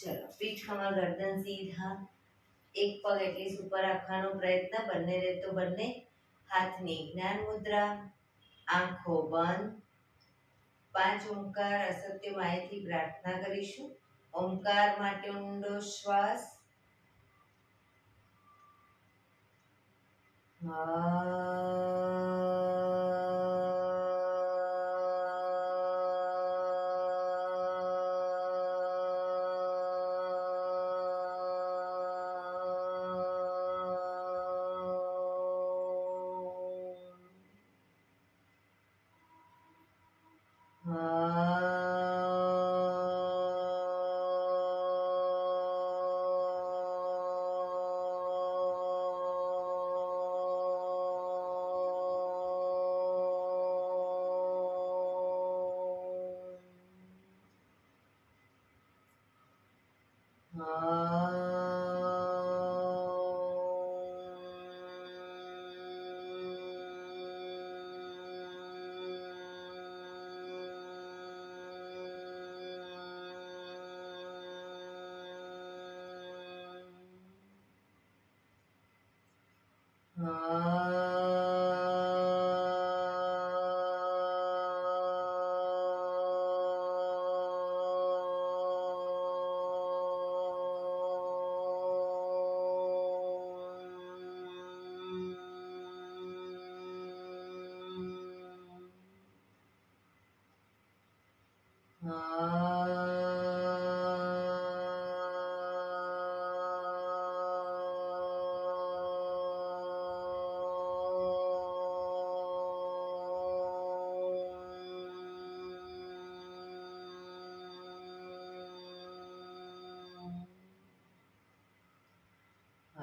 ચલો, પીઠ કમર ગરદન સીધા, એક પગ એટલી ઉપર રાખવાનો પ્રયત્ન, બંને રહેતો બંને હાથની જ્ઞાન મુદ્રા, આંખો બંધ. 5 ઓમકાર અસત્ય માયાથી પ્રાર્થના કરીશું. ઓમકાર માટે ઊંડો શ્વાસ.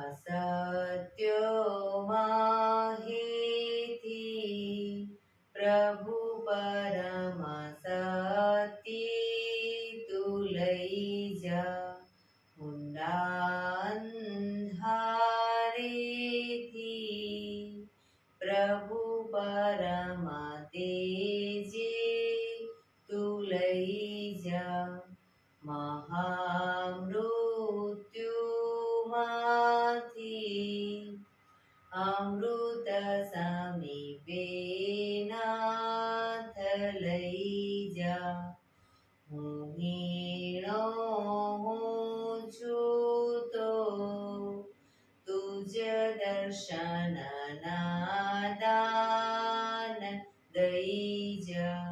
અસત્યો માહિતી પ્રભુ પરમ સત્ય તું લઈ જા. ઊંડા અંધારેથી પ્રભુ પરમ તેજે તું લઈ જા. મહામૃત્યુમાંથી અમૃત સમીપે નાથ લઈ જા. હું હીણો હું છું તો તુજ દર્શન ના દાન દઈ જા.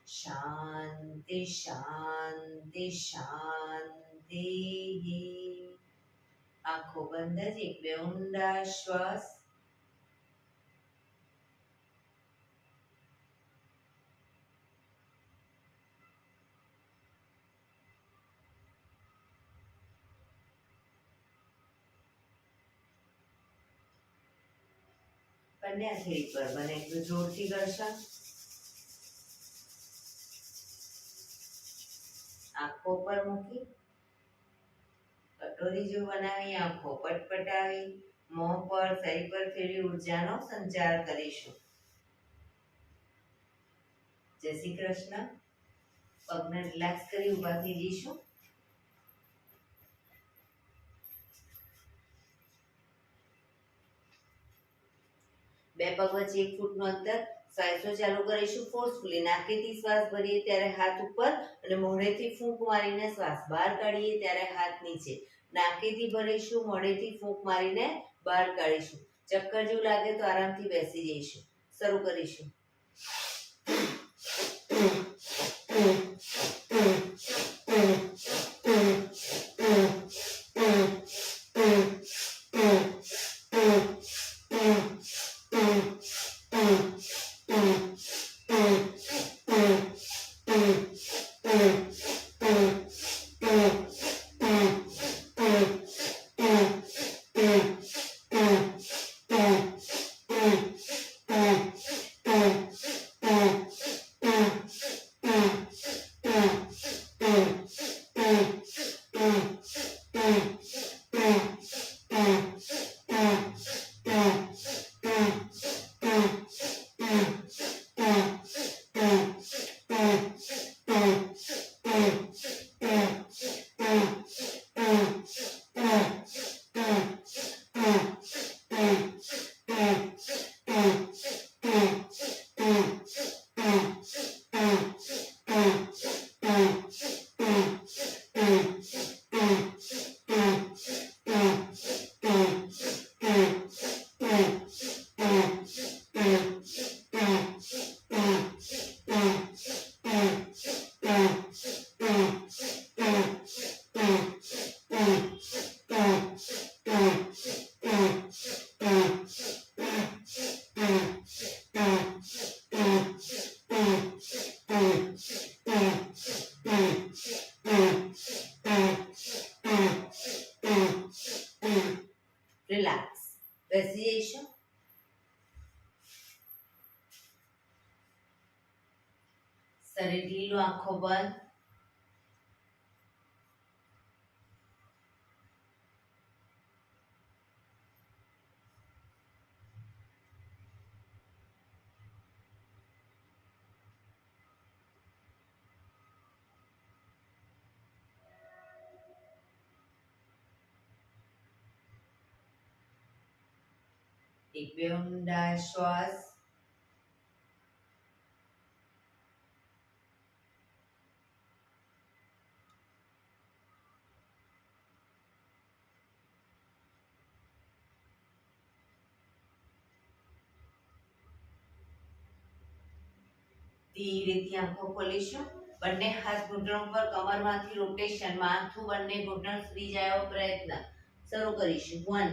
શાંતિ શાંતિ શાંતિ. આંખો બંધ જ એક બે ઊંડા શ્વાસ. બંને હથેળી પર બને એટલું જોરથી ઘર્ષણ. આંખો પર મૂકી કટોરી જેવું બનાવી આંખો પટપટાવી મોં પર શરીર પર ફેરવી ઉર્જાનો સંચાર કરીશું. જય શ્રી કૃષ્ણ. પગને રિલેક્સ કરી ઊભા થઈ જઈશું. બે પગ વચ્ચે 1 ફૂટનું અંતર. શ્વાસો ચાલુ કરીશું ફોર્સફુલી. નાકેથી શ્વાસ ભરીએ ત્યારે હાથ ઉપર અને મોઢેથી ફૂંક મારીને શ્વાસ બહાર કાઢીએ ત્યારે હાથ નીચે. નાકેથી ભરીશું, મોઢેથી ફૂંક મારીને બહાર કાઢીશું. ચક્કર જેવું લાગે તો આરામથી બેસી જઈશું. શરૂ કરીશું. શરીર ઢીલું, આંખો બંધ. એક બે ઊંડા શ્વાસ. ધીરેથી આંખો ખોલીશું. બંને હાથ ઘૂંટણ પર, કમરમાંથી રોટેશન, માથું બંને ઘૂંટણ ફ્રી જાય એવો પ્રયત્ન. શરૂ કરીશું. 1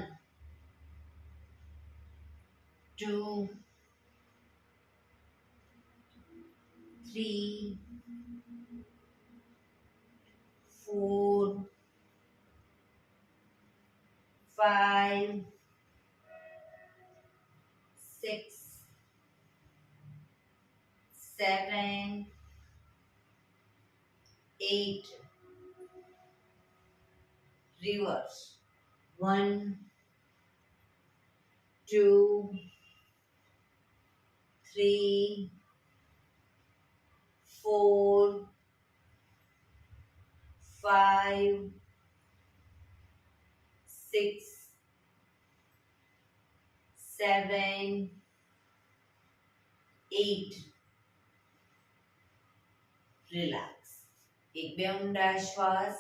2 3 4 5 6 7 8. Reverse. 1 2 3 4 5 6 7 8. રિલેક્સ. એક બે ઊંડા શ્વાસ.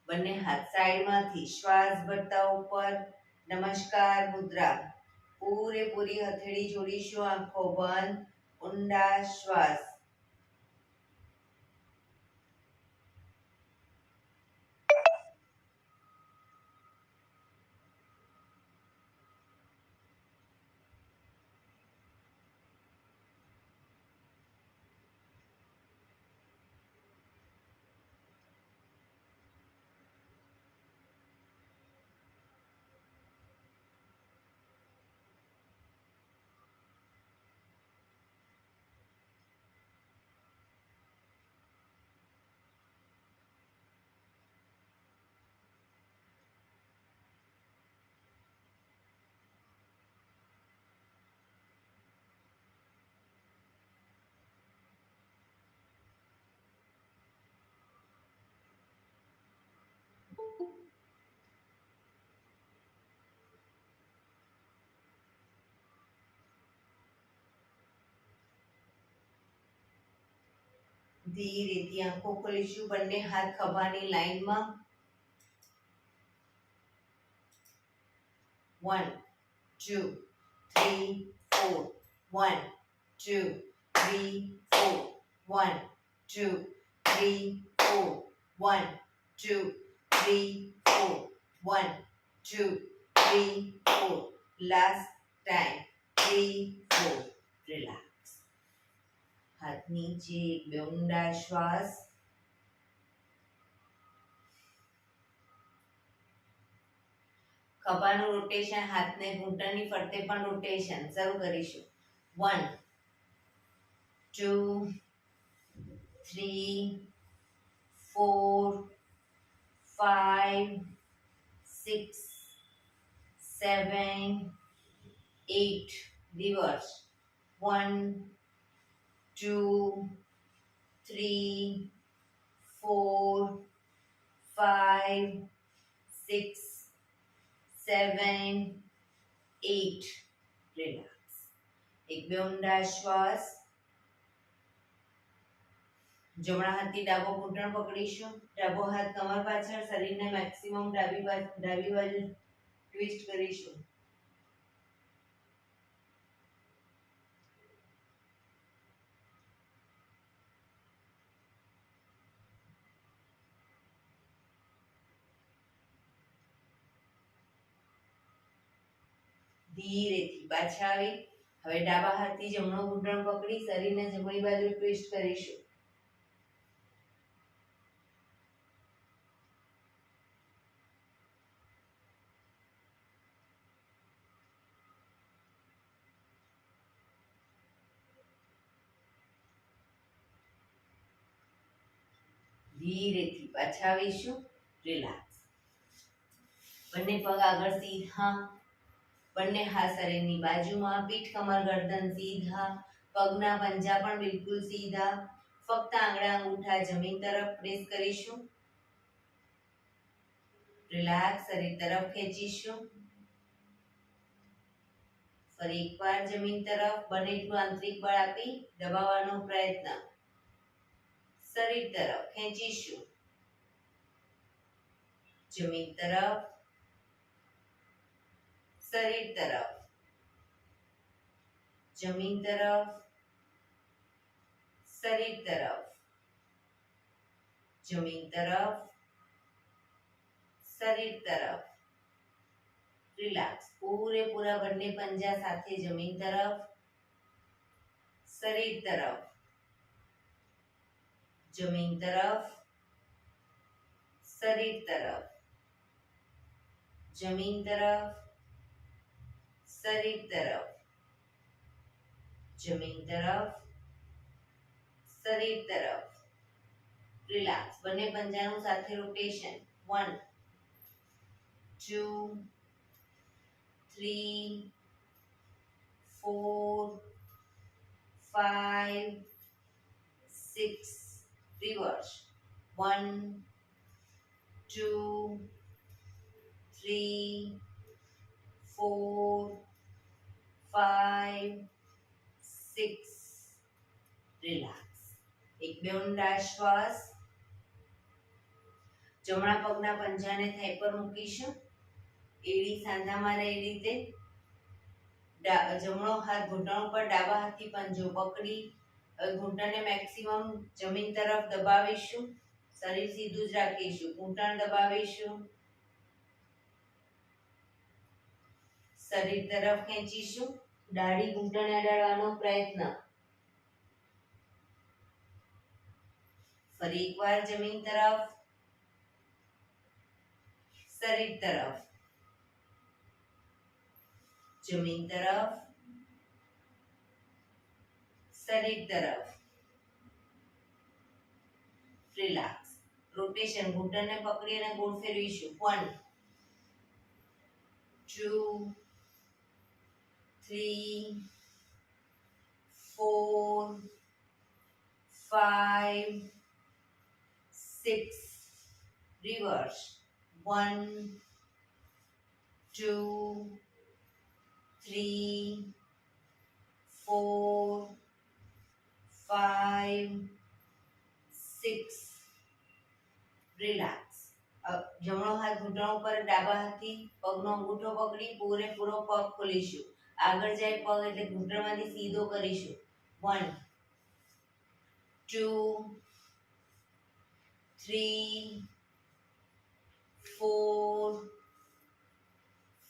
બંને હાથ સાઈડમાંથી, શ્વાસ ભરતા ઉપર. નમસ્કાર મુદ્રા. પૂરેપૂરી હથેળી જોડીશું, આંખો બંધ. ઊંડા શ્વાસ. ધીરેથી આંખો ખોલીશું. બંને હાથ ખભાની લાઈનમાં. 1 2 3 4 1 2 3 4 1 2 3 4 1 2 3 4 1 2 3 4. Last time. 3 4. Relax. હાથ નીચે. એક બે ઊંડા શ્વાસ. ખભાનું રોટેશન, હાથને ઘૂંટણની ફરતે પણ રોટેશન. શરૂ કરીશું. 1 2 3 4 5 6 7 8. Reverse. 1 2 3 4 5 6 7 8. રિલેક્સ. એક બે ઊંડા શ્વાસ. જમણા હાથથી ડાબો ઘૂંટણ પકડીશું. ડાબો હાથ કમર પાછળ, શરીરને મેક્સિમમ ડાબી બાજુ ટ્વિસ્ટ કરીશું. ધીરેથી પાછા આવી. હવે ડાબા હાથથી જમણો ઘૂંટણ પકડી શરીરને જમણી બાજુ ટ્વિસ્ટ કરીશું. ધીરેથી પાછા આવીશું. રિલેક્સ. બંને પગ આગળ સીધા, બંને હાથ શરીરની બાજુમાં, પીઠ કમર ગરદન સીધા, પગના પંજા પણ બિલકુલ સીધા. ફક્ત આંગળા અંગૂઠા જમીન તરફ પ્રેસ કરીશું. રિલેક્સ. શરીર તરફ ખેંચીશું. ફરી એકવાર જમીન તરફ બને એટલું આંતરિક બળ આપી દબાવવાનો પ્રયત્ન. શરીર તરફ ખેંચીશું. જમીન તરફ, શરીર તરફ, જમીન તરફ, શરીર તરફ, જમીન તરફ, શરીર તરફ. રિલેક્સ. પૂરેપૂરા બંને પંજા સાથે જમીન તરફ, શરીર તરફ, જમીન તરફ, શરીર તરફ, જમીન તરફ, શરીર તરફ, જમીન તરફ, શરીર તરફ. રિલેક્સ. બંને પંજાનું સાથે રોટેશન. 1 2 3 4 5 6. રિવર્સ. 1 2 3 4 5 6. રિલેક્સ. એક બે ઊંડા શ્વાસ. જમણા પગના પંજાને થાઈ પર મૂકીશું. એડી સાંધામાં રહે એ રીતે. જમણો હાથ ઘૂંટણ ઉપર, ડાબા હાથથી પંજો પકડી ઘૂંટણને મેક્સિમમ જમીન તરફ દબાવીશું. શરીર સીધું જ રાખીશું. ઘૂંટણ દબાવીશું. શરીર તરફ ખેંચીશું. દાઢી ઘૂંટણને અડાડવાનો પ્રયત્ન. ફરી એકવાર જમીન તરફ, શરીર તરફ, જમીન તરફ, શરીર તરફ. રિલેક્સ. રોટેશન. ઘૂંટણને પકડી અને ગોળ ફેરવીશું. 1 2 3 4 5 6. રિવર્સ. 1 2 3 4 5 6. રિલેક્સ. જમણો હાથ ઘૂંટણ ઉપર, ડાબા હાથથી પગનો અંગૂઠો પકડી પૂરેપૂરો પગ ખોલીશું. આગળ જાય પગ એટલે ઘૂંટણમાંથી સીધો કરીશું. 1 2 3 4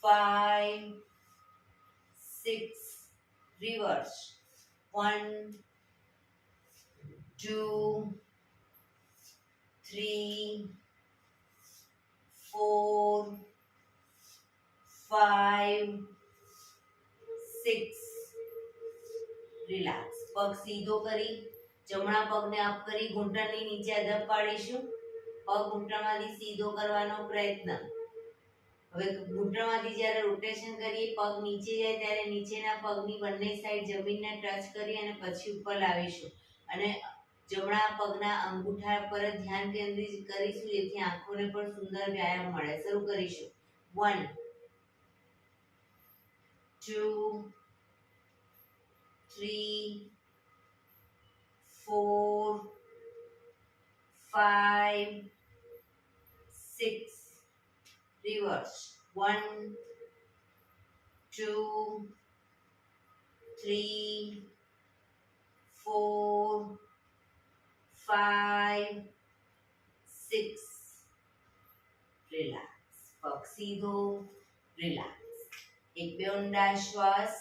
5 6. રિવર્સ. 1 2 3 4 5 6. રિલેક્સ. પગ સીધો કરી જમણા પગને અપ કરી ઘૂંટણની નીચે અદબ પાડીશું. પગ ઘૂંટણમાંથી સીધો કરવાનો પ્રયત્ન. હવે ઘૂંટણમાંથી જ્યારે રોટેશન કરીએ પગ નીચે જાય ત્યારે નીચેના પગની બંને સાઈડ જમીનને ટચ કરી અને પછી ઉપર લાવીશું અને જમણા પગના અંગૂઠા પર ધ્યાન કેન્દ્રિત કરીશું જેથી આંખોને પણ સુંદર વ્યાયામ મળે. શરૂ કરીશું. 1 2 3 4 5 6. રિવર્સ. 1 2 3 4 5 6. રિલેક્સ. પગ સીધો. રિલેક્સ. એક બે ઊંડા શ્વાસ.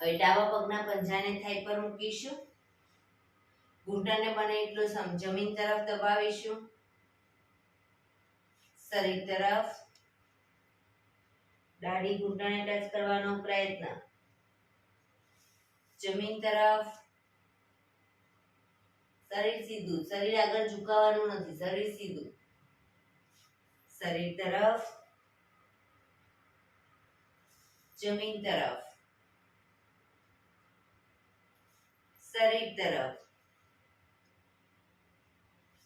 હવે ડાબા પગના પંજાને થાઈ પર મૂકીશું. ઘૂંટણને બને એટલો જમીન તરફ દબાવીશું. શરીર તરફ, દાઢી ઘૂંટણને ટચ કરવાનો પ્રયત્ન. જમીન તરફ, શરીર સીધું, શરીર આગળ ઝુકાવવાનું નથી, શરીર સીધું, શરીર તરફ, જમીન તરફ, શરીર તરફ,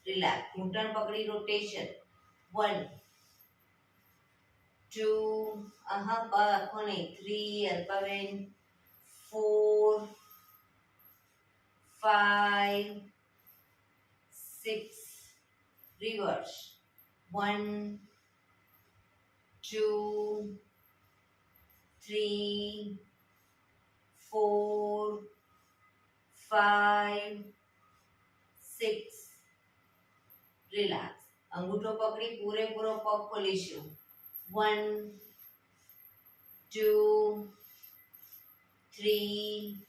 રિલેક્સ, ઘૂંટણ પકડી રોટેશન, 1 2 આખો નહીં, 3 અલ્પાબેન, 4 5 6 રિવર્સ, 1 2 3 4 5 6 રિલેક્સ, અંગૂઠો પકડી પૂરેપૂરો પગ ખોલીશું, 1 2 3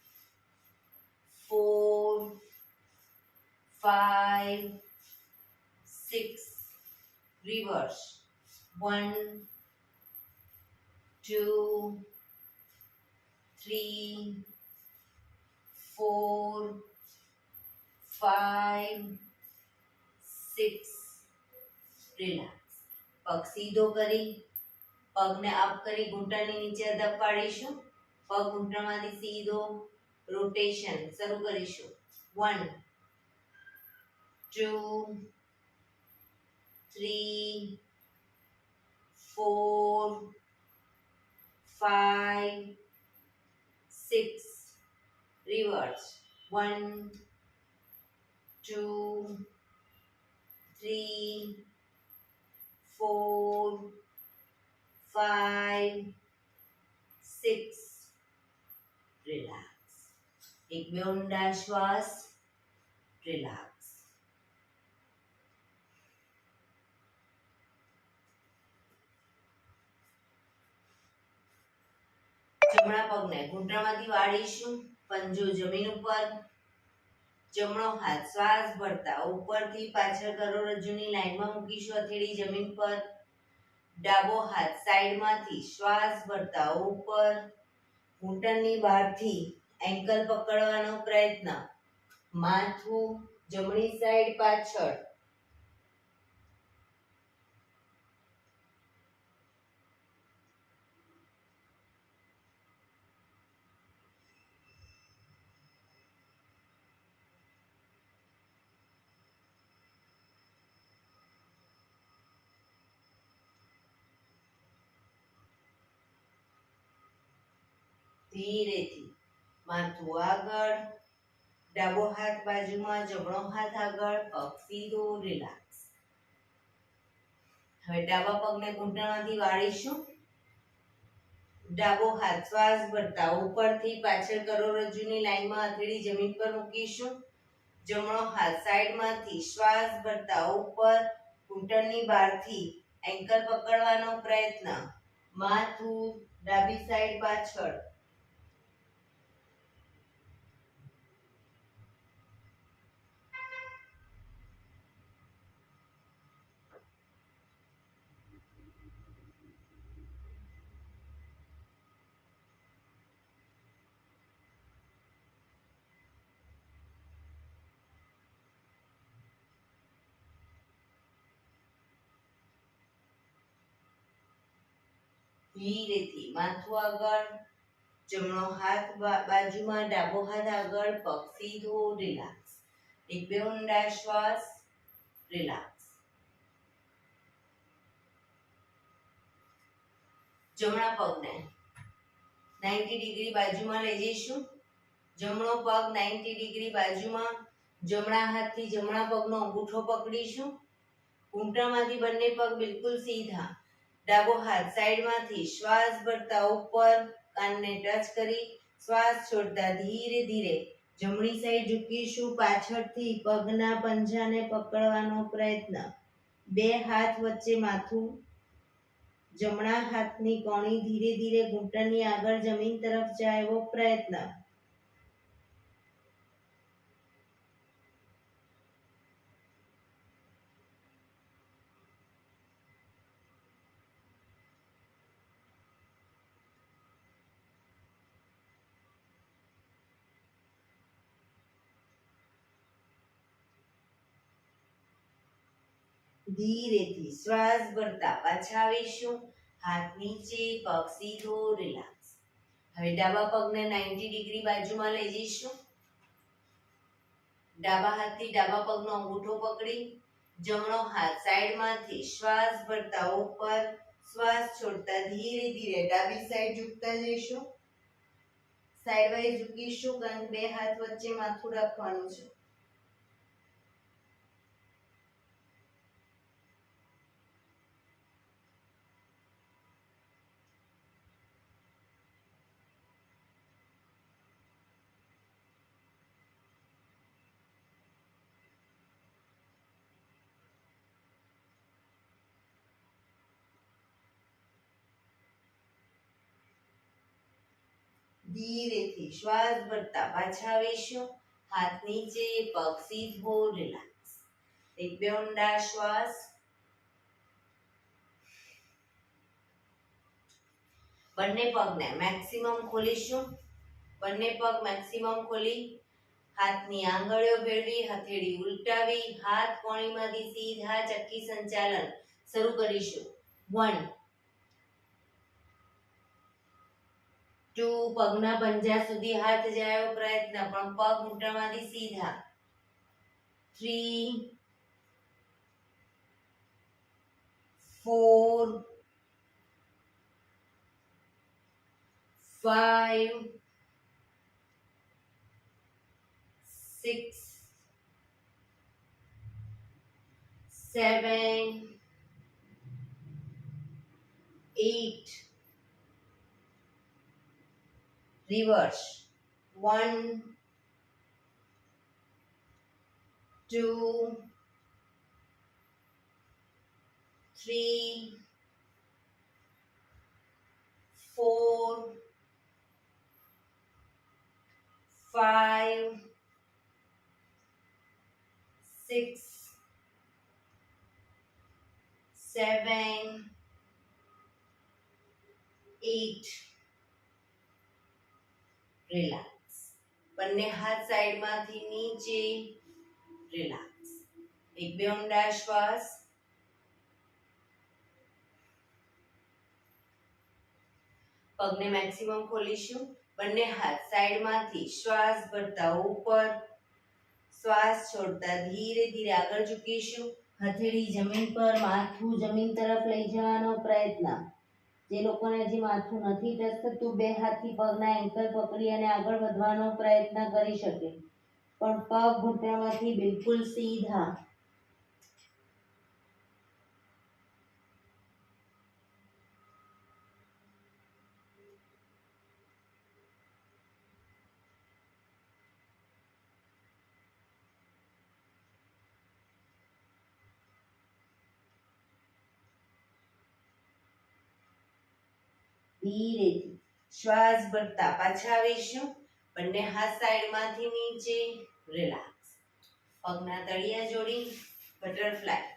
4 5 6 રિવર્સ, 1 2 3 4 5 6 રિલેક્સ, પગ સીધો કરી પગને અપ કરી ઘૂંટણની નીચે દબાડીશું, પગ ઘૂંટણમાંથી સીધો રોટેશન શરૂ કરીશું, 1 2 3 4 5 6 રિવર્સ, 1 2 3 4 5 6 રિલેક્સ, એક બે ઊંડા શ્વાસ, રિલેક્સ, જમણા પગને ઘૂંટણમાંથી વાળીશું, પંજો જમીન ઉપર, જમણો હાથ શ્વાસ ભરતા ઉપરથી પાછળ કરોડરજ્જુની લાઈનમાં મૂકીશું, હથેળી જમીન પર, ડાબો હાથ સાઈડમાંથી શ્વાસ ભરતા ઉપર, ઘૂંટણની બહારથી એન્કલ પકડવાનો પ્રયત્ન, માથું જમણી સાઈડ પાછળ, ધીરેથી માથું આગળ, ડાબો હાથ બાજુમાં, જમણો હાથ આગળ, પગ સીધો, રિલેક્સ, હવે ડાબા પગને ઘૂંટણમાંથી વાળીશું, ડાબો હાથ શ્વાસ ભરતા ઉપરથી પાછળ કરોડરજ્જુની લાઈનમાં હથેળી જમીન પર મૂકીશું, જમણો હાથ સાઈડમાંથી શ્વાસ ભરતા ઉપર, ઘૂંટણની બહારથી એન્કલ પકડવાનો પ્રયત્ન, માથું ડાબી સાઈડ પાછળ, ધીરેથી માથું આગળ, જમણો હાથ બાજુમાં, ડાબો હાથ આગળ, પગ સીધો, રિલેક્સ, એક બે ઊંડા શ્વાસ, રિલેક્સ, જમણા પગને 90 ડિગ્રી બાજુમાં લઈ જઈશું, જમણો પગ 90 ડિગ્રી બાજુમાં, જમણા હાથથી જમણા પગનો અંગૂઠો પકડીશું, ઘૂંટણમાંથી બંને પગ બિલકુલ સીધા, ડાબો હાથ સાઈડમાંથી શ્વાસ ભરતા ઉપર, કાનને ટચ કરી શ્વાસ છોડતા ધીરે ધીરે જમણી સાઈડ ઝૂકીશું, પાછળથી પગના પંજાને પકડવાનો પ્રયત્ન, બે હાથ વચ્ચે માથું, જમણા હાથની કોણી ધીરે ધીરે ઘૂંટણની આગળ જમીન તરફ જાય એવો પ્રયત્ન, ધીરેથી શ્વાસ ભરતા પાછા આવીશું. હાથ નીચે, પગ સીધો, રિલેક્સ. હવે ડાબા પગને 90 ડિગ્રી બાજુમાં લઈ જઈશું. ડાબા હાથથી ડાબા પગનો અંગૂઠો પકડી જમણો હાથ સાઈડમાંથી શ્વાસ ભરતા ઉપર, શ્વાસ છોડતા ધીરે ધીરે ડાબી સાઈડ ઝૂકતા જઈશું. સાઈડ વાઇઝ ઝૂકીશું કારણ કે બે હાથ વચ્ચે માથું રાખવાનું છે. ધીરેથી શ્વાસ ભરતા પાછા આવીશું. હાથ નીચે, પગ સીધો, રિલેક્સ. એક બે ઊંડા શ્વાસ. બંને પગને મેક્સિમમ ખોલીશું. બંને પગ મેક્સિમમ ખોલી હાથની આંગળીઓ ભેળવી, હથેળી ઉલટાવી, હાથ કોણીમાંથી સીધા ચક્કી સંચાલન શરૂ કરીશું. 1 2 પગના પંજા સુધી હાથ જાય એવો પ્રયત્ન, પણ પગ ઘૂંટણમાંથી સીધા. 3 4 5 6 7 8 reverse. 1 2 3 4 5 6 7 8 રિલેક્સ. બંને હાથ સાઈડમાંથી નીચે, રિલેક્સ. એક બે ઊંડા શ્વાસ. પગને મેક્સિમમ ખોલીશું. બંને હાથ સાઈડમાંથી શ્વાસ ભરતા ઉપર, શ્વાસ છોડતા ધીરે ધીરે આગળ ઝૂકીશું. હથેળી જમીન પર, માથું જમીન તરફ લઈ જવાનો પ્રયત્ન. જે લોકોને હજી માથું નથી ટચ થતું, બે હાથથી પગના એન્કલ પકડી અને આગળ વધવાનો પ્રયત્ન કરી શકે, પણ પગ ઘૂંટણમાંથી બિલકુલ સીધા. ધીરેથી શ્વાસ ભરતા પાછા આવીશું. બંને હાથ સાઈડમાંથી નીચે, રિલેક્સ. પગના તળિયા જોડી, બટરફ્લાય.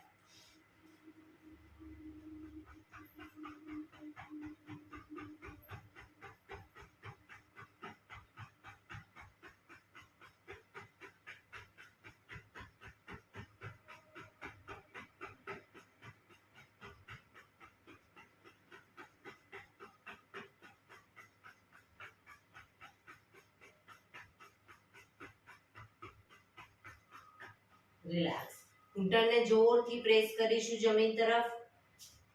રિલેક્સ. ઘૂંટણને જોરથી પ્રેસ કરીશું જમીન તરફ.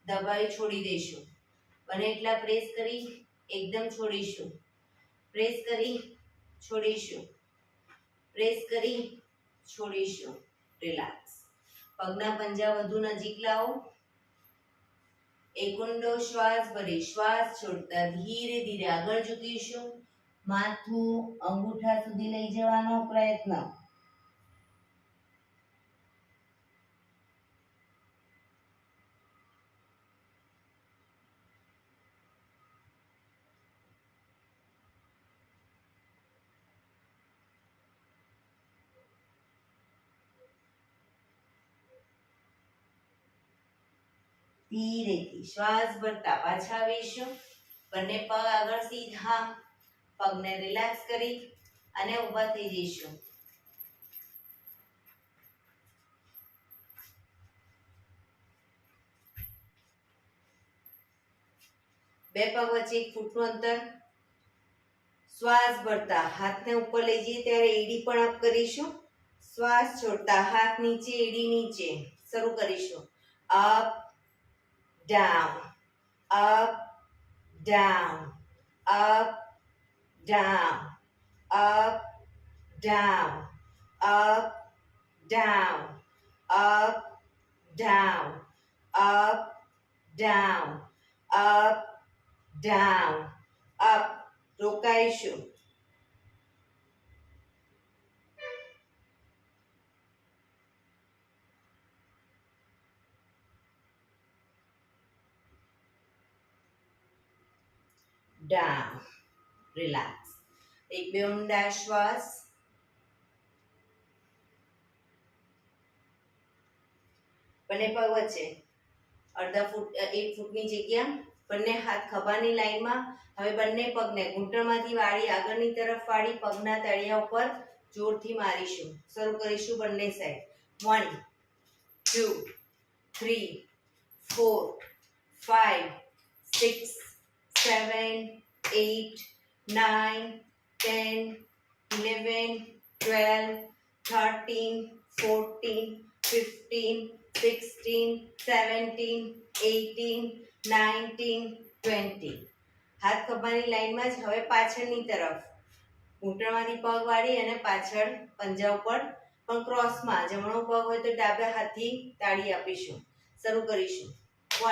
દબાઈ છોડી દઈશું. બને એટલા પ્રેસ કરી એકદમ છોડીશું. પ્રેસ કરી છોડીશું. પ્રેસ કરી છોડીશું. રિલેક્સ. પગના પંજા વધુ નજીક લાવો. એક ઊંડો શ્વાસ ભરી શ્વાસ છોડતા ધીરે ધીરે આગળ ઝૂકીશું. માથું અંગૂઠા સુધી લઈ જવાનો પ્રયત્ન. ધીરેથી શ્વાસ ભરતા પાછા આવીશું. બંને પગ આગળ સીધા. પગને રિલેક્સ કરી અને ઊભા થઈ જઈશું. બે પગ વચ્ચે 1 ફૂટનું અંતર. શ્વાસ ભરતા હાથને ઉપર લઈ જઈએ ત્યારે એડી પણ અપ કરીશું. શ્વાસ છોડતા હાથ નીચે, એડી નીચે. શરૂ કરીશું. Up down, up down, up down, up down, up down, up down, up down, up down, up. રોકાઈશું. Down, relax. એક બે ઊંડા શ્વાસ. બંને પગ વચ્ચે અડધા ફૂટ 1 ફૂટની જગ્યા. બંને હાથ ખભાની લાઈનમાં. હવે બંને પગને ઘૂંટણમાંથી વાળી આગળની તરફ વાળી પગના તળિયા ઉપર જોરથી મારીશું. શરૂ કરીશું બંને સાઈડ. 1 2 3 4 5 6 7 8 9 10 11 12 13 14 15 16 17 18 19 20. હાથ ખભાની લાઈનમાં જ. હવે પાછળની તરફ ઘૂંટણમાંથી પગ વાળી અને પાછળ પંજા ઉપર પણ ક્રોસમાં. જમણો પગ હોય તો ડાબા હાથથી તાળી આપીશું. શરૂ કરીશું.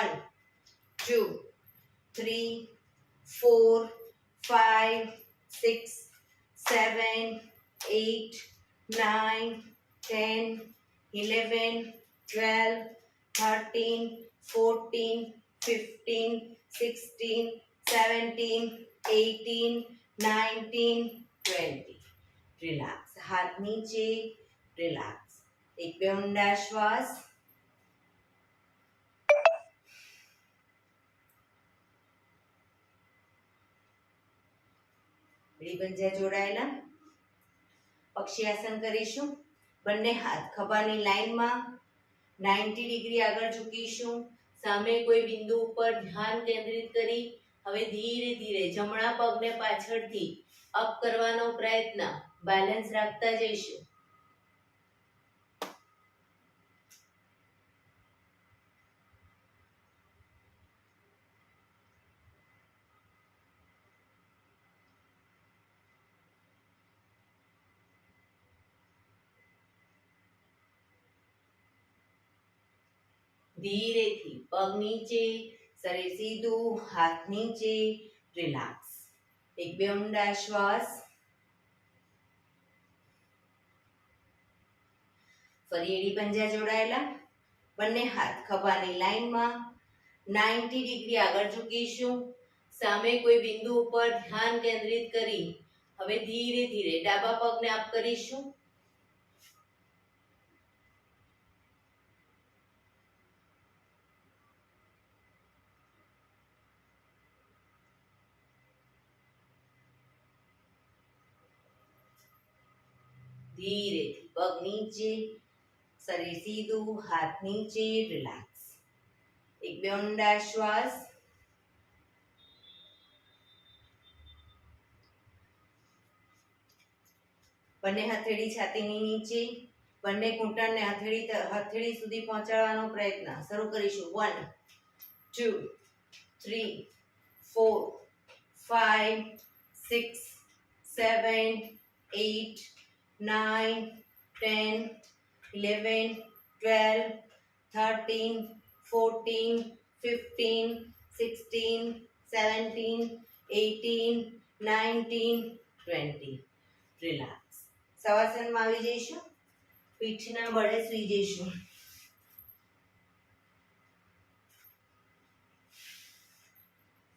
1 2 3 4 5 6 7 8 9 10 11 12 13 14 15 16 17 18 19 20. રિલેક્સ. હાથ નીચે. રિલેક્સ. એક બે ઊંડા શ્વાસ. એડી પંજા જોડાયેલા. પક્ષી આસન કરીશું. બંને હાથ ખભાની લાઈનમાં 90 ડિગ્રી આગળ ઝૂકીશું. સામે કોઈ બિંદુ ઉપર ધ્યાન કેન્દ્રિત કરી હવે ધીરે ધીરે જમણા પગને પાછળથી અપ કરવાનો પ્રયત્ન. બેલેન્સ રાખતા જઈશું. ધીરેથી પગ નીચે, શરીર સીધું, હાથ નીચે. રિલેક્સ. એક બે ઊંડા શ્વાસ. ફરી એડી પંજા જોડાયેલા. બંને હાથ ખભાની લાઈનમાં 90 ડિગ્રી આગળ ઝૂકીશું. સામે કોઈ બિંદુ ઉપર ધ્યાન કેન્દ્રિત કરી હવે ધીરે ધીરે ડાબા પગને અપ કરીશું. ધીરેથી પગ નીચે, શરીર સીધું, હાથ નીચે. રિલેક્સ. એક બે ઊંડા શ્વાસ. બંને હથેળી છાતીની નીચે. બંને ઘૂંટણને હથેળી સુધી પહોંચાડવાનો પ્રયત્ન. શરૂ કરીશું. 1 2 3 4 5 6 7 8 9 10 11 12 13 14 15 16 17 18 19 20. રિલેક્સ. શવાસનમાં આવી જઈશું. પીઠના બળે સૂઈ જઈશું.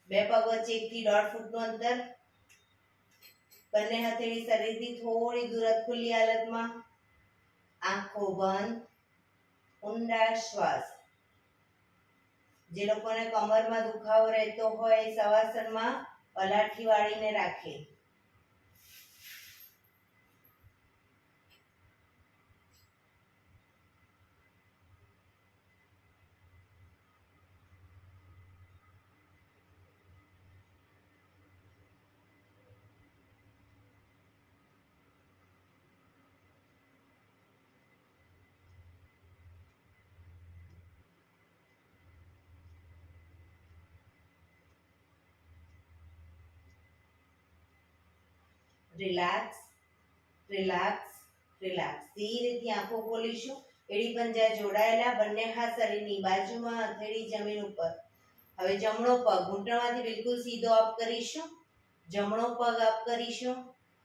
બે પગ વચ્ચે 1 થી 1.5 ફૂટનું અંતર. બંને હથેળી શરીરથી થોડી દૂર ખુલ્લી હાલતમાં. આંખો બંધ. ઊંડા શ્વાસ. જે લોકોને કમરમાં દુખાવો રહેતો હોય શવાસનમાં પલાઠી વાળીને રાખે. Relax, relax, relax. ધીરેથી આંખો ખોલીશું. એડી પંજા જોડાયેલા, બંને હાથ શરીરની બાજુમાં, હથેળી જમીન ઉપર. હવે જમણો પગ ઘૂંટણમાંથી બિલકુલ સીધો અપ કરીશું. જમણો પગ અપ કરીશું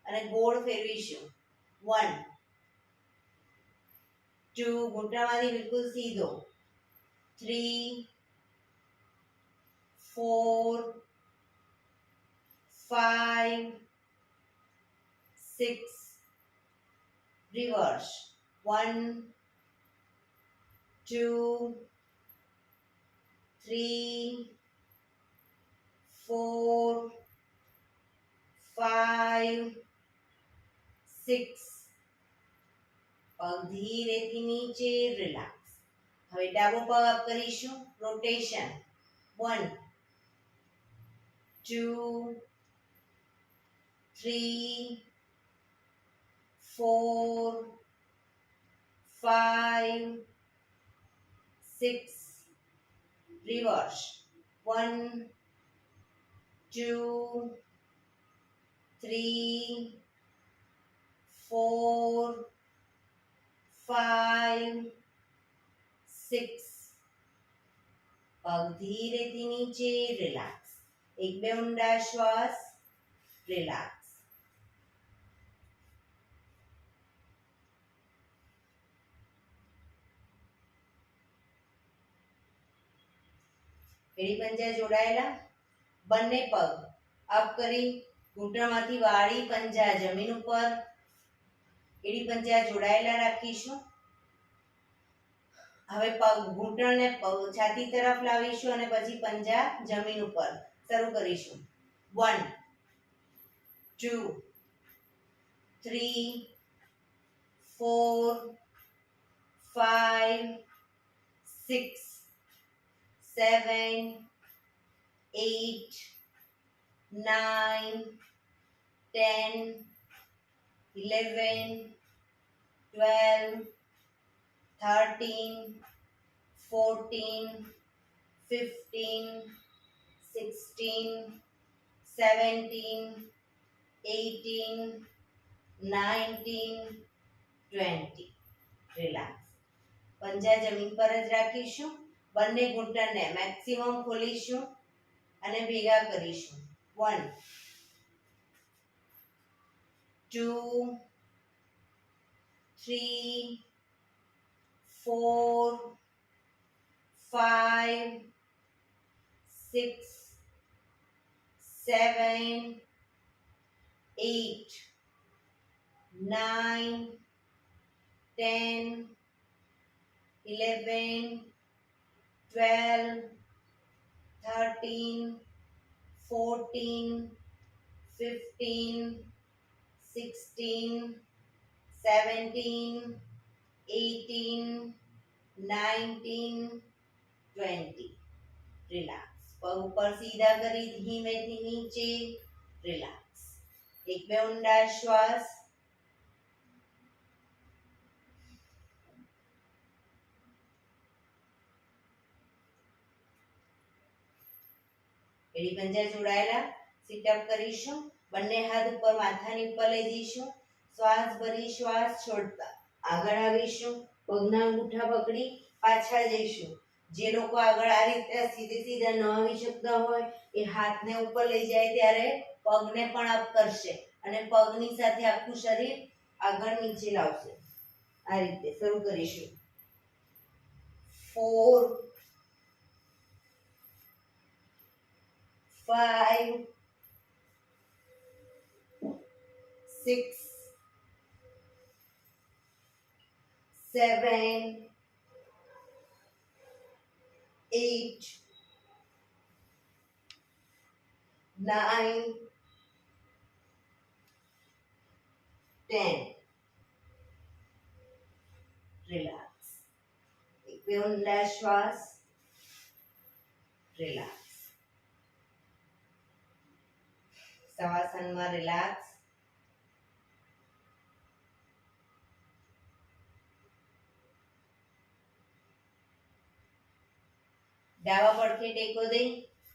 અને ગોળ ફેરવીશું. 1 2, ઘૂંટણમાંથી બિલકુલ સીધો. 3 4 5 6, રિવર્સ. 1 2 3 4 5 6. પગ ધીરેથી નીચે, રિલેક્સ. હવે ડાબો પગ અપ કરીશું. રોટેશન. 1 2 3 4 5 6, રિવર્સ. 1 2 3 4 5 6. પગ ધીરેથી નીચે, રિલેક્સ. એક બે ઊંડા શ્વાસ, રિલેક્સ. એડી પંજા જોડાયેલા, બંને પગ અપ કરી ઘૂંટણમાંથી વાળી પંજા જમીન ઉપર. એડી પંજા જોડાયેલા રાખીશું. હવે પગ ઘૂંટણને છાતી તરફ લાવીશું અને પછી પંજા જમીન ઉપર. શરૂ કરીશું. 1 2 3 4 5 6 7 8 9 10 11 12 13 14 15 16 17 18 19 20. રિલેક્સ. પંજા જમીન પર જ રાખીશું. બંને ઘૂંટણને મેક્સિમમ ખોલીશું અને ભેગા કરીશું. 1 2 3 4 5 6 7 8 9 10 11 12 13 14 15 16 17 18 19 20. રિલેક્સ. પગ ઉપર સીધા કરી ધીમેથી નીચે, રિલેક્સ. એક બે ઊંડા શ્વાસ. એડી પંજા જોડાયેલા, સિટ અપ કરીશું. બંને હાથ ઉપર માથાની ઉપર લઈ જઈશું. શ્વાસ ભરી શ્વાસ છોડતા આગળ આવીશું. પગના અંગૂઠા પકડી પાછા જઈશું. જે લોકો આગળ આ રીતે સીધા ન આવી શકતા હોય એ હાથને ઉપર લઈ જાય ત્યારે પગને પણ અપ કરશે અને પગની સાથે આખું શરીર આગળ નીચે લાવશે. આ રીતે શરૂ કરીશું. 4 5 6 7 8 9 10. રિલેક્સ. એક બે ઊંડા શ્વાસ, રિલેક્સ. શવાસનમાં રિલેક્સ. ડાબા પડખે ટેકો દઈ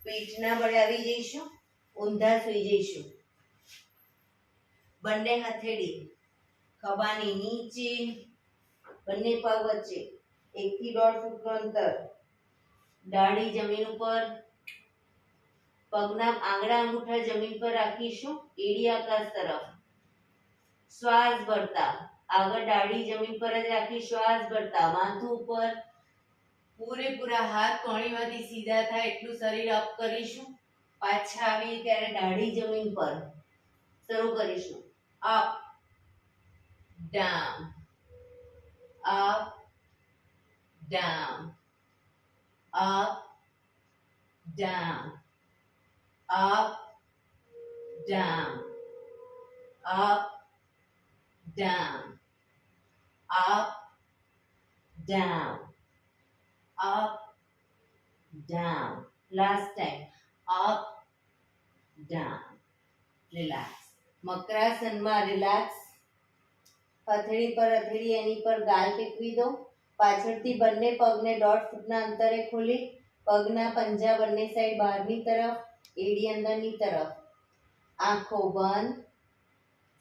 પીઠના બળે આવી જઈશું. ઊંધા સુઈ જઈશું. બંને હથેળી ખભાની નીચે, બંને પગ વચ્ચે 1 થી 1.5 ફૂટનું અંતર, દાઢી જમીન ઉપર, પગના આંગળા અંગૂઠા જમીન પર રાખીશું, એડી આકાશ તરફ. શ્વાસ ભરતા આગળ દાઢી જમીન પર જ રાખી શ્વાસ ભરતા માથું ઉપર, પૂરેપૂરા હાથ કોણીમાંથી સીધા થાય એટલું શરીર અપ કરીશું. પાછા આવીએ ત્યારે દાઢી જમીન પર. શરૂ કરીશું. Up down, up down, up down, up down, up down, up down, up, down. Last time. Up, down. Relax. મકરાસનમાં રિલેક્સ. હથેળી પર હથેળી એની પર ગાલ ટેકવી દો. પાછળથી બંને પગને 1.5 ફૂટના અંતરે ખોલી પગના પંજા બંને સાઈડ બહારની તરફ, એડી અંદરની તરફ. આંખો બંધ.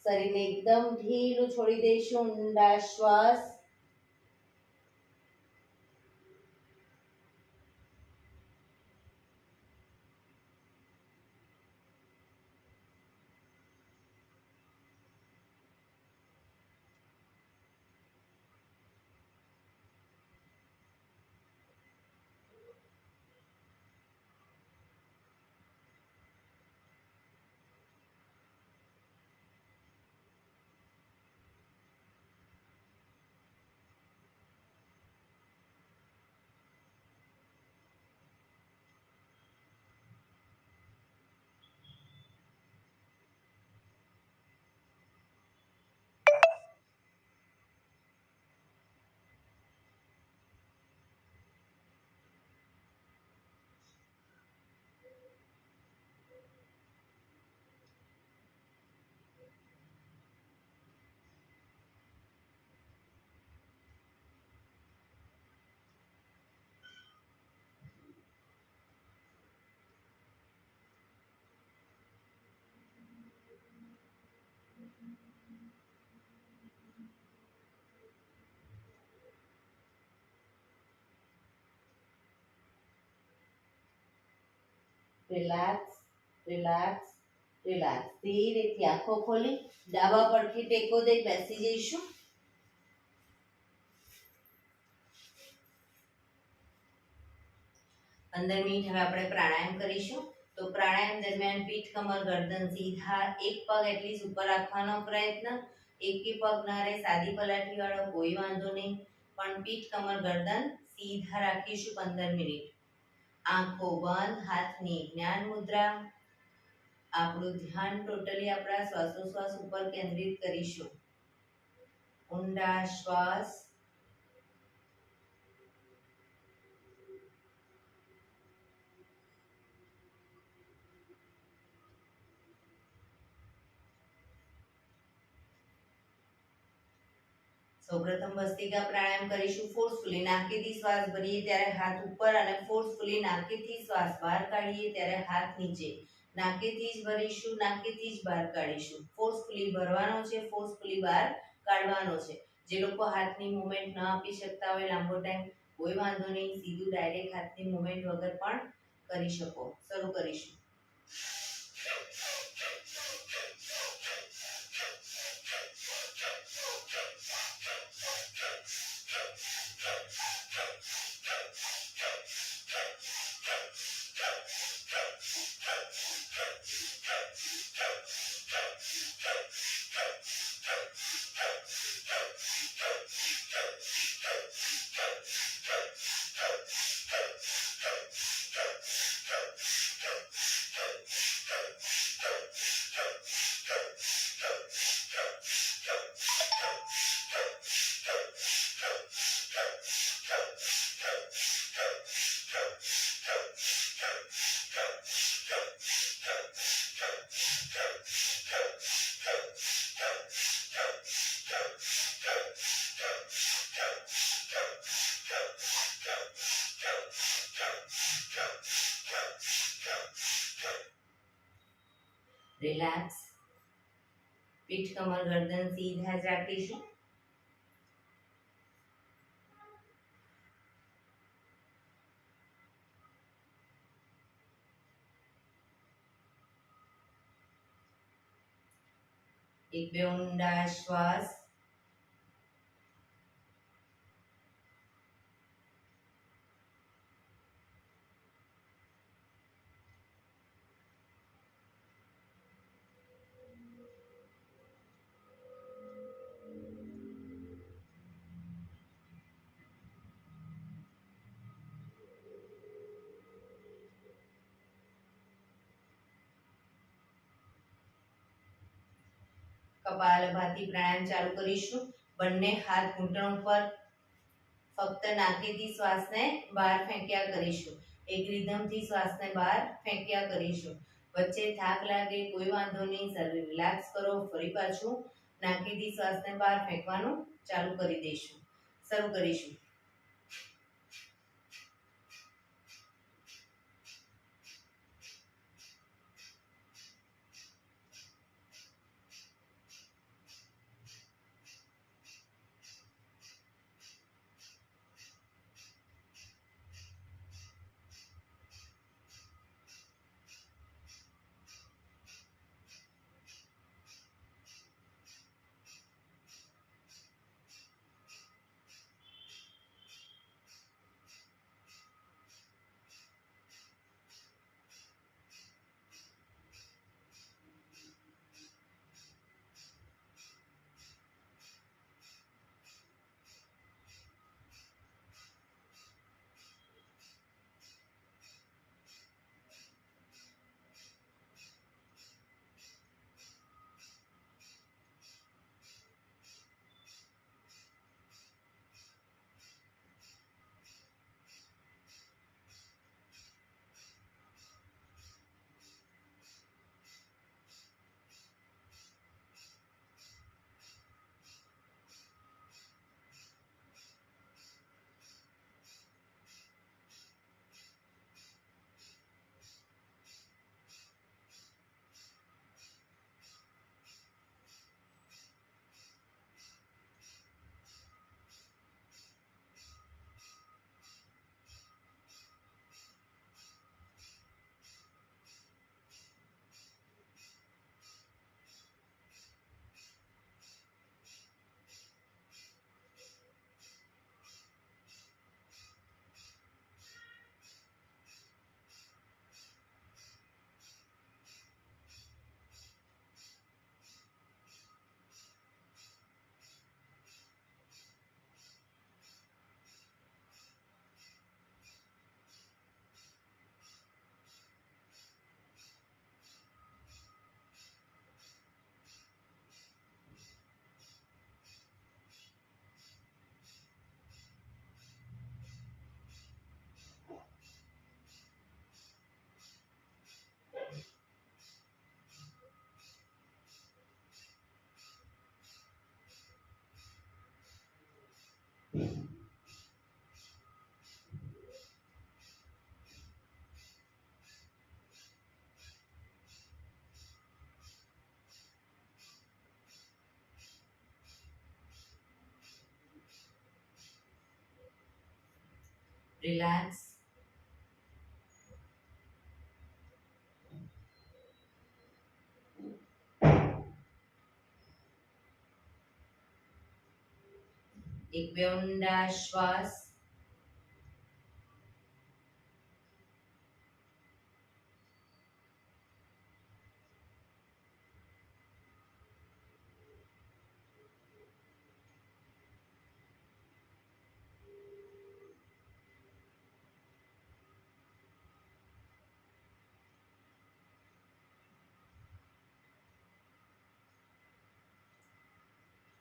શરીરને એકદમ ઢીલું છોડી દઈશું. ઊંડા શ્વાસ. Relax, relax, relax. ધીરેથી આંખો ખોલી ડાબા પડખે ટેકો દઈ બેસી જઈશું. 15 મિનિટ હવે આપણે પ્રાણાયામ કરીશું. તો પ્રાણાયામ દરમિયાન પીઠ, કમર, ગરદન સીધા, એક પગ એટલીસ્ટ ઉપર રાખવાનો પ્રયત્ન. એકે પગ ના રહે સાદી પલાઠી વાળો કોઈ વાંધો નહીં, પણ પીઠ, કમર, ગરદન સીધા રાખીશું 15 મિનિટ. આંખો બંધ, હાથની જ્ઞાન મુદ્રા. આપણું ધ્યાન ટોટલી આપણા શ્વાસોશ્વાસ ઉપર કેન્દ્રિત કરીશું. ઊંડા શ્વાસ. સૌપ્રથમ ભસ્ત્રિકા પ્રાણાયામ કરીશું. ફોર્સફુલી નાકેથી શ્વાસ ભરીએ ત્યારે હાથ ઉપર અને ફોર્સફુલી નાકેથી શ્વાસ બહાર કાઢીએ ત્યારે હાથ નીચે. નાકેથી જ ભરીશું, નાકેથી જ બહાર કાઢીશું. ફોર્સફુલી ભરવાનો છે, ફોર્સફુલી બહાર કાઢવાનો છે. જે લોકો હાથની મૂવમેન્ટ ન આપી શકતા હોય લાંબો ટાઈમ, કોઈ વાંધો નહીં, સીધું ડાયરેક્ટ હાથની મૂવમેન્ટ વગર પણ કરી શકો. શરૂ કરીશું. રિલેક્સ. પીઠ કમર ગરદન સીધા જ રાખીશું. એક બે ઊંડા શ્વાસ. કપાલભાતિ પ્રાણાયામ ચાલુ કરીશું. બંને હાથ ઘૂંટણ ઉપર, ફક્ત નાકેથી શ્વાસને બહાર ફેંક્યા કરીશું. એક રિધમથી શ્વાસને બહાર ફેંક્યા કરીશું. વચ્ચે થાક લાગે કોઈ વાંધો નહીં, શરીર રિલેક્સ કરો. ફરી પાછું નાકેથી શ્વાસને બહાર ફેંકવાનું ચાલુ કરી દઈશું. શરૂ કરીશું. Relax. એક બે ઊંડા શ્વાસ.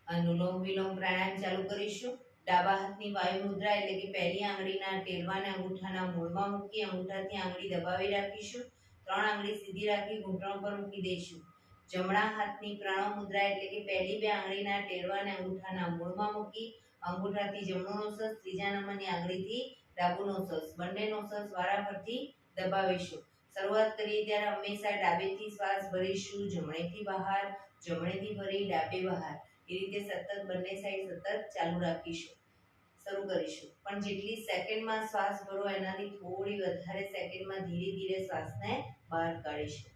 અનુલોમ વિલોમ પ્રાણાયામ ચાલુ કરીશું. ડાબા હાથની વાયુ મુદ્રા એટલે કે પહેલી આંગળીના ટેરવાને અંગૂઠાના મૂળમાં મૂકી અંગૂઠાથી આંગળી દબાવી રાખીશું. 3 આંગળી સીધી રાખી ઘૂંટણ પર મૂકી દઈશું. જમણા હાથની પ્રણવ મુદ્રા એટલે કે પહેલી 2 આંગળીના ટેરવાને અંગૂઠાના મૂળમાં મૂકી અંગૂઠાથી જમણું નોસસ, ત્રીજા નંબરની આંગળીથી ડાબું નોસસ, બંને નોસસ વારાફરતી દબાવીશું. શરૂઆત કરીએ ત્યારે હંમેશા ડાબેથી શ્વાસ ભરીશું, જમણેથી બહાર, જમણેથી ભરી ડાબે બહાર. એ રીતે સતત બંને સાઈડ સતત ચાલુ રાખીશું. શરૂ કરીશું. પણ જેટલી સેકન્ડમાં શ્વાસ ભરો એનાથી થોડી વધારે સેકન્ડમાં ધીરે ધીરે શ્વાસને બહાર કાઢીશું.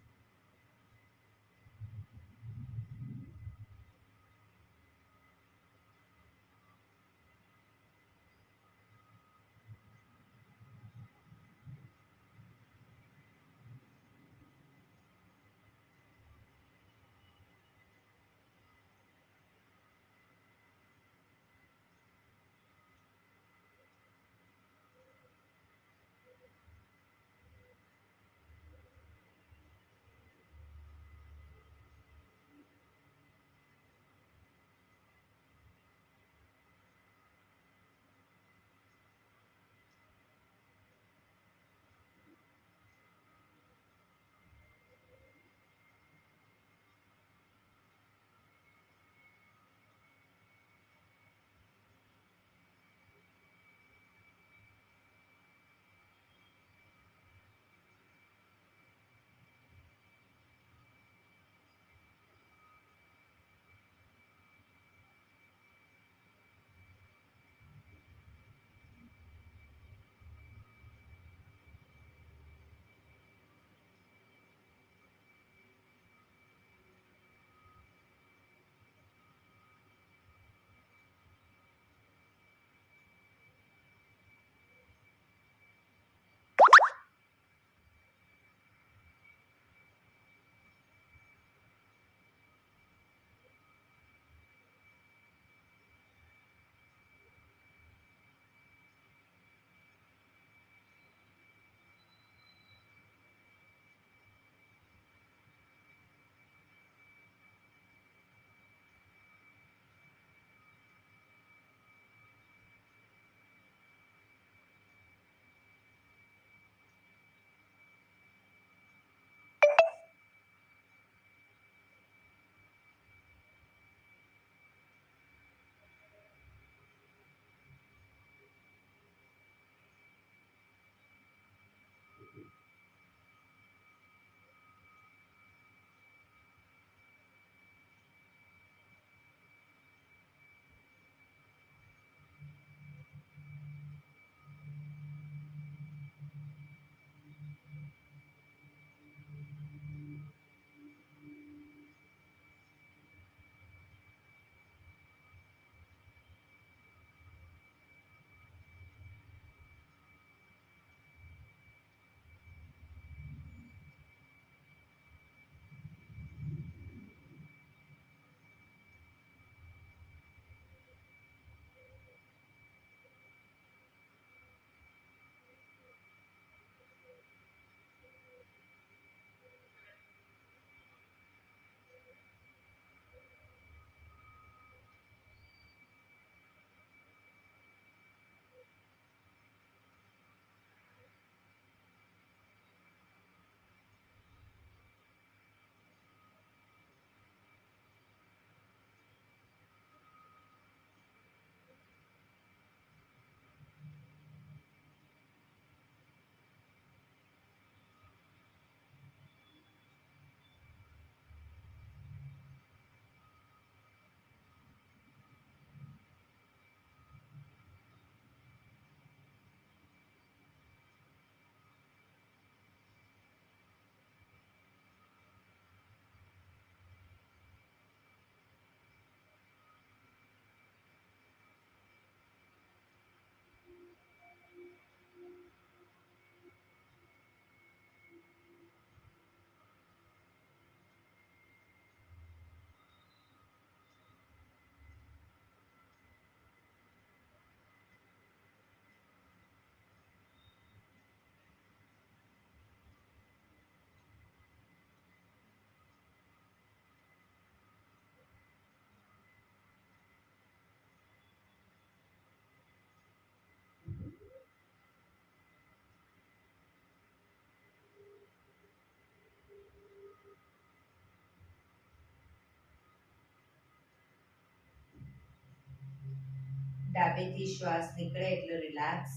ડાબેથી શ્વાસ નીકળે એટલે રિલેક્સ.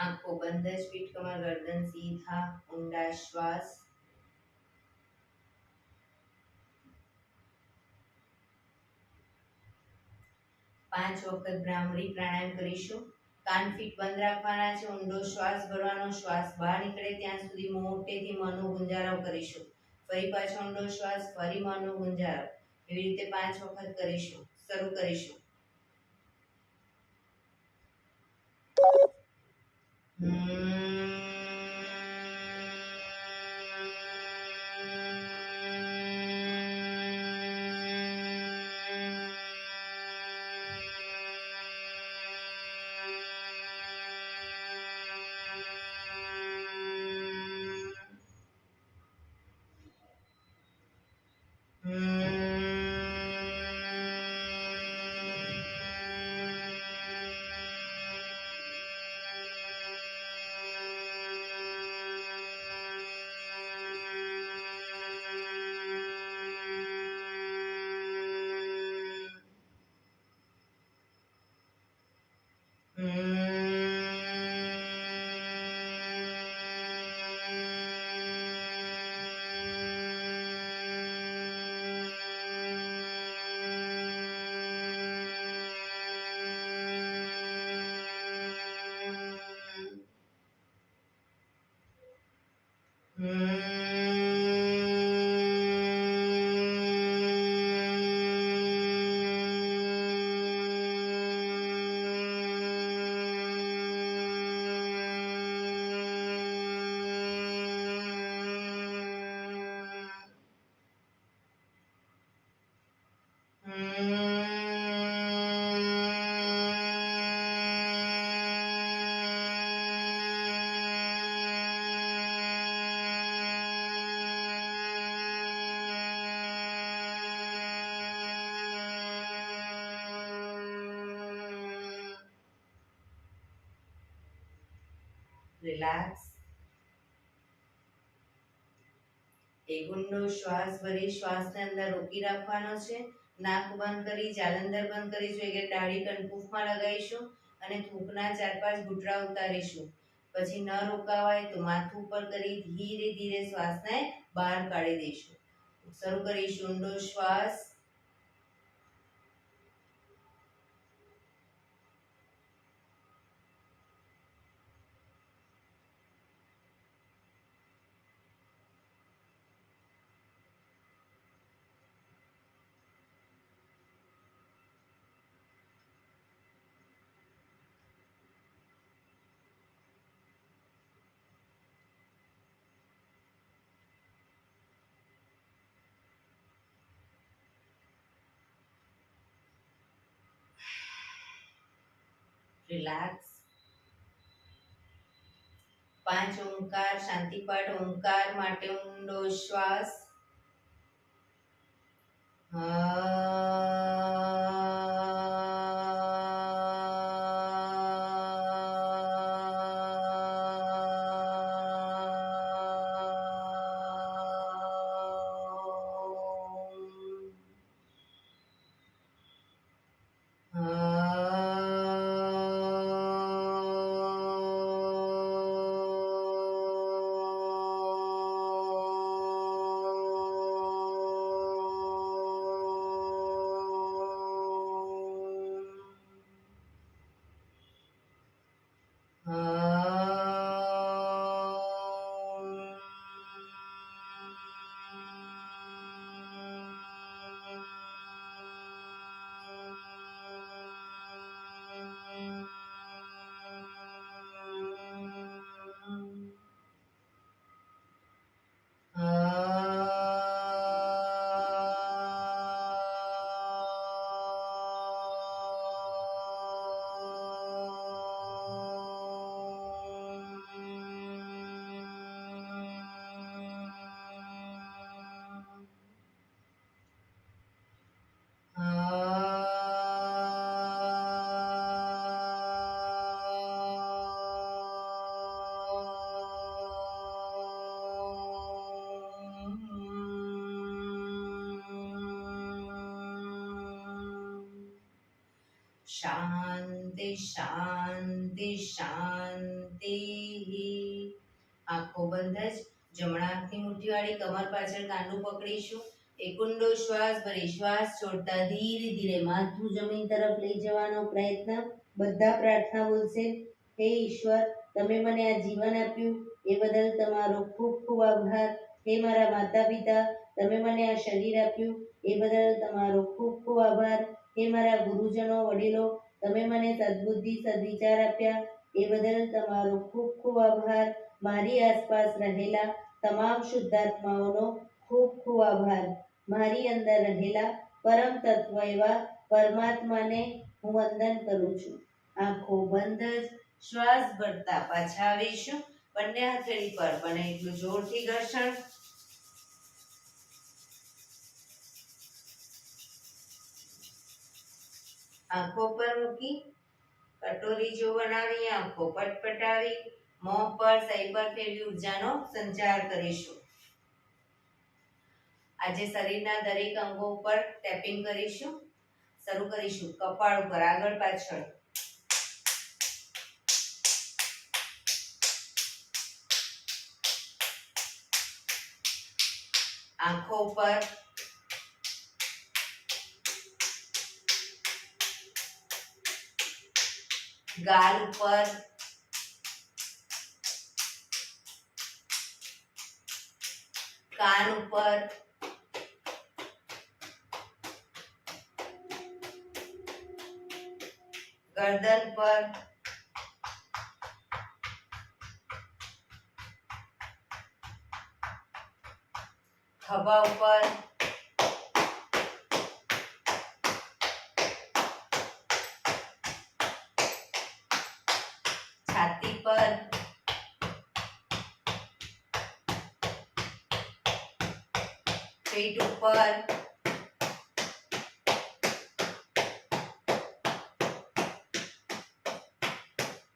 आंखों बंद ज, पीठ कमर गर्दन सीधा, ऊंडा श्वास। પાંચ વખત ભ્રામરી પ્રાણાયામ કરીશું। કાન ફીટ બંધ રાખવાના છે, ઊંડો શ્વાસ ભરવાનો, શ્વાસ બહાર નીકળે ત્યાં સુધી મોટેથી મોંનો ગુંજારો કરીશું। ફરી પાછો ઊંડો શ્વાસ, ફરી મોંનો ગુંજારો, એવી રીતે 5 વખત કરીશું। શરૂ કરીશું। રિલેક્સ। એક ઊંડો શ્વાસ ભરી શ્વાસને અંદર રોકી રાખવાનો છે। નાક બંધ કરી, જાલંધર બંધ કરીશું, એટલે દાઢી કનકુફમાં લગાવીશું અને થૂંકના 4-5 ઘૂંટડા ઉતારીશું। પછી ન રોકાવાય તો માથું ઉપર કરી ધીરે ધીરે શ્વાસને બહાર કાઢી દઈશું। શરૂ કરીશું। ઊંડો શ્વાસ, રિલેક્સ। 5 ઓમકાર શાંતિપાઠ। ઓમકાર માટે ઊંડો શ્વાસ, शांति शांति शांति। આંખો બંધ જ. જમણા હાથની મુઠ્ઠીવાળી કમર પાછળ કાંડું પકડીશું. એક ઊંડો શ્વાસ ભરી શ્વાસ છોડતા ધીરે ધીરે માથું જમીન તરફ લઈ જવાનો પ્રયત્ન. બધા પ્રાર્થના બોલશે. હે ઈશ્વર, તમે મને આ જીવન આપ્યું એ બદલ તમારો ખૂબ ખૂબ આભાર. હે મારા માતા પિતા, તમે મને આ શરીર આપ્યું એ બદલ તમારો ખૂબ ખૂબ આભાર. હે મારા ગુરુજનો વડીલો, તમે મને સદબુદ્ધિ સદવિચાર આપ્યા એ બદલ તમારો ખૂબ ખૂબ આભાર. મારી આસપાસ રહેલા તમામ શુદ્ધાત્માઓનો ખૂબ ખૂબ આભાર. મારી અંદર રહેલા પરમ તત્વ એવા પરમાત્માને હું વંદન કરું છું. આંખો બંધ જ શ્વાસ ભરતા પાછા આવીશું. બંને હથેળી પર બને એટલું જોરથી ઘર્ષણ. આંખો પર મૂકી કટોરી જો બનાવી આંખો પટપટાવી મોં પર સહી પર ફેરવી ઉર્જાનો સંચાર કરીશું. આજે શરીરના દરેક અંગો પર ટેપિંગ કરીશું. શરૂ કરીશું કપાળ ઉપર, આગળ પાછળ. આંખો ઉપર, ગાલ ઉપર, કાન ઉપર, ગરદન પર, ખભા ઉપર, છાતી પર, પેટ ઉપર,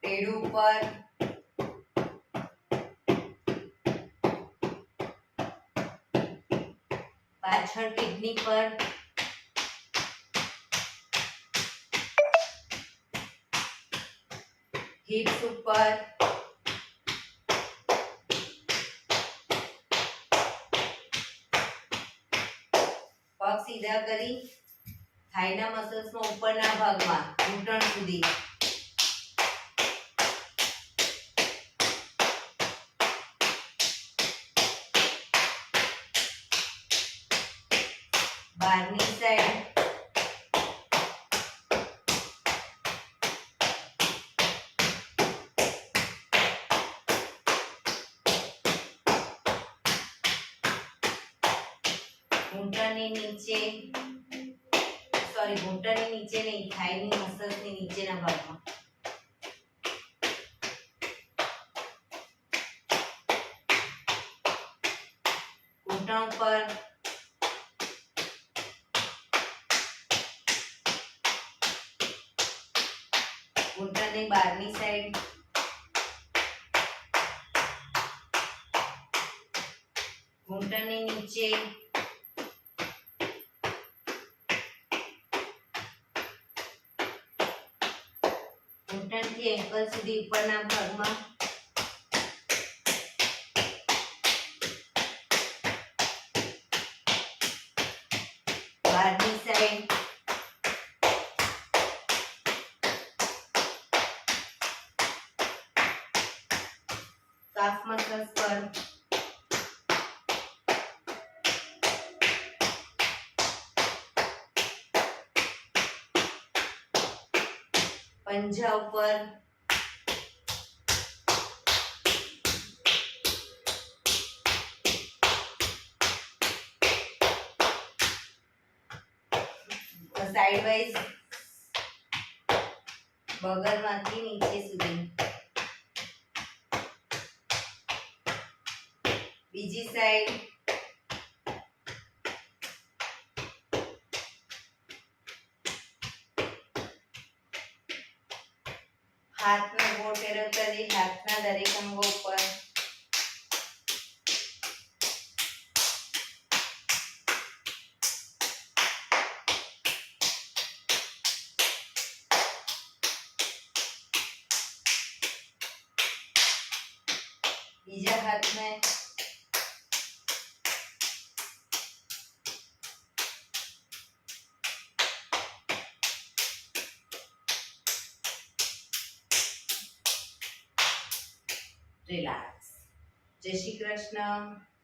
પેડું ઉપર, પાછળ કિડની પર, હિપ્સ ઉપર, પગ સીધા કરી થાઈના મસલ્સમાં ઉપરના ભાગમાં ઘૂંટણ સુધી. બહારની સાઈડ, ઘૂંટણની નીચે, ઘૂંટણની નીચે નહીં, થાઈની મસલ્સની નીચેના ભાગમાં. ઘૂંટણ ઉપર, ઘૂંટણની બહારની સાઈડ, ઘૂંટણની નીચે, ઘૂંટણથી એન્કલ સુધી ઉપરના ભાગમાં, બહારની સાઈડ, કાફ મસલ્સ પર, પંજા ઉપર, સાઈડ વાઇઝ બગલમાંથી નીચે સુધી. બીજી સાઈડ, હાથનો ગોળ ફેરવતા જઈ હાથના દરેક અંગો ઉપર, બીજા હાથને રિલેક્સ. જય શ્રી કૃષ્ણ.